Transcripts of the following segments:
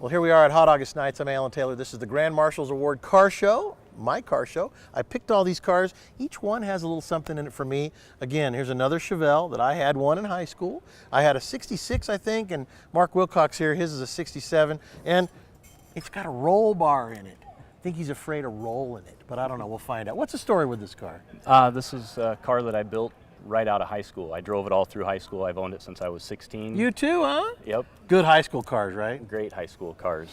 Well, here we are at Hot August Nights. I'm Alan Taylor. This is the Grand Marshals Award car show, my car show. I picked all these cars. Each one has a little something in it for me. Again, here's another Chevelle that I had one in high school. I had a 66, I think, and Mark Wilcox here, his is a 67, and it's got a roll bar in it. I think he's afraid of rolling it, but I don't know. We'll find out. What's the story with this car? This is a car that I built right out of high school. I drove it all through high school. I've owned it since I was 16. You too, huh? Yep. Good high school cars, right? Great high school cars.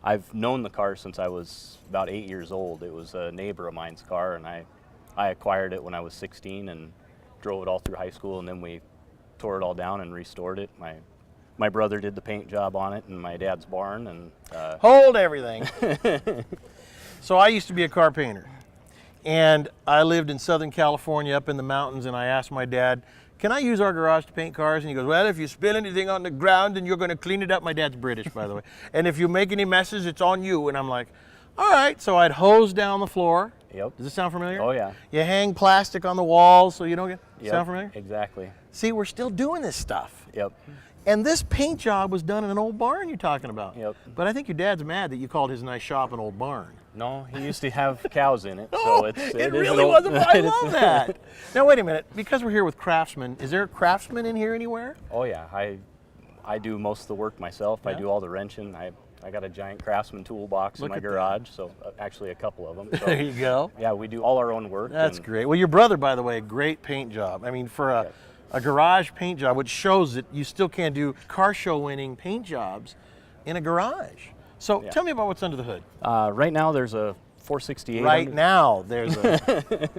I've known the car since I was about 8 years old. It was a neighbor of mine's car, and I acquired it when I was 16 and drove it all through high school, and then we tore it all down and restored it. My brother did the paint job on it in my dad's barn. And hold everything. So I used to be a car painter. And I lived in Southern California up in the mountains, and I asked my dad, can I use our garage to paint cars? And he goes, well, if you spill anything on the ground, then you're going to clean it up. My dad's British, by the way. And if you make any messes, it's on you. And I'm like, all right. So I'd hose down the floor. Yep. Does this sound familiar? Oh, yeah. You hang plastic on the walls so you don't get, Yep. sound familiar? Exactly. See, we're still doing this stuff. Yep. And this paint job was done in an old barn you're talking about. Yep. But I think your dad's mad that you called his nice shop an old barn. No, he used to have cows in it, so Oh, it really was. I love that. Now wait a minute. Because we're here with Craftsman, is there a Craftsman in here anywhere? Oh yeah, I do most of the work myself. Yeah? I do all the wrenching. I got a giant Craftsman toolbox in my garage, so actually a couple of them. So, There you go. yeah, we do all our own work. That's great. Well, your brother, by the way, great paint job. I mean, for a garage paint job, which shows that you still can do car show winning paint jobs in a garage. So tell me about what's under the hood. Right now there's a 468. Right now there's a...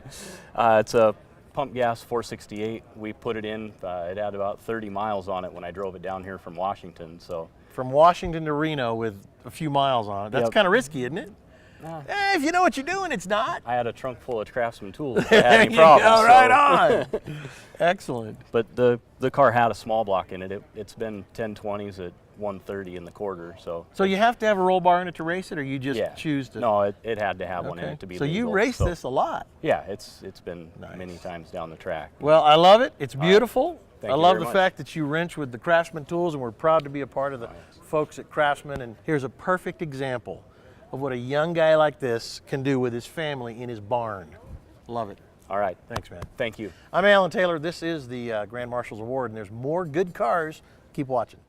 It's a pump gas 468. We put it in, it had about 30 miles on it when I drove it down here from Washington. So from Washington to Reno with a few miles on it. That's kind of risky, isn't it? Hey, if you know what you're doing, it's not. I had a trunk full of Craftsman tools. If I There had any you problems, go, right on. Excellent. But the car had a small block in it. It's been 1020s at 130 in the quarter. So you have to have a roll bar in it to race it, or you just choose to? No, it had to have one in it to be So legal. you race this a lot. Yeah, it's been many times down the track. Well, I love it. It's beautiful. Thank I you love very the much. fact that you wrench with the Craftsman tools, and we're proud to be a part of the folks at Craftsman. And here's a perfect example of what a young guy like this can do with his family in his barn. Love it. All right. Thanks, man. Thank you. I'm Alan Taylor. This is the Grand Marshals Award, and there's more good cars. Keep watching.